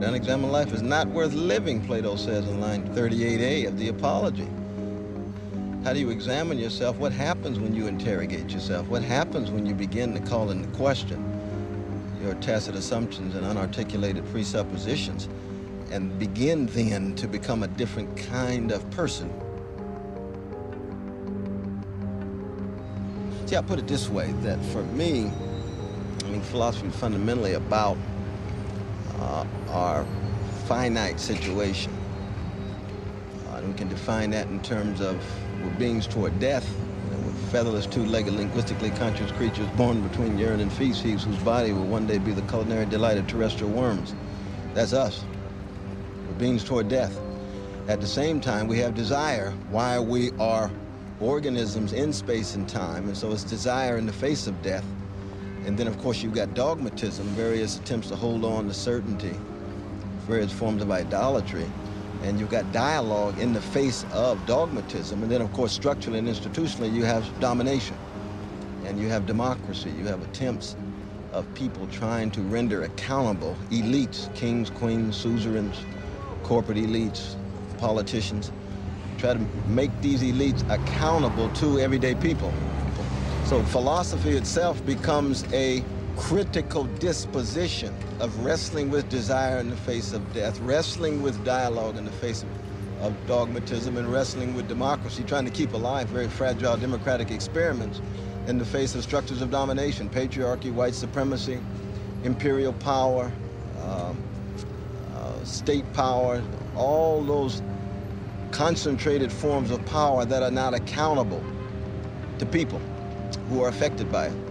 unexamined life is not worth living, Plato says in line 38a of the Apology. How do you examine yourself? What happens when you interrogate yourself? What happens when you begin to call into question your tacit assumptions and unarticulated presuppositions and begin then to become a different kind of person? See, I put it this way, that for me, philosophy is fundamentally about our finite situation. And we can define that in terms of we're beings toward death. We're featherless, two-legged, linguistically conscious creatures born between urine and feces, whose body will one day be the culinary delight of terrestrial worms. That's us. We're beings toward death. At the same time, we have desire. Why we are organisms in space and time, and so it's desire in the face of death. And then, of course, you've got dogmatism, various attempts to hold on to certainty, various forms of idolatry. And you've got dialogue in the face of dogmatism. And then, of course, structurally and institutionally, you have domination. And you have democracy. You have attempts of people trying to render accountable elites, kings, queens, suzerains, corporate elites, politicians, try to make these elites accountable to everyday people. So philosophy itself becomes a critical disposition of wrestling with desire in the face of death, wrestling with dialogue in the face of dogmatism, and wrestling with democracy, trying to keep alive very fragile democratic experiments in the face of structures of domination, patriarchy, white supremacy, imperial power, state power, all those concentrated forms of power that are not accountable to people who are affected by it.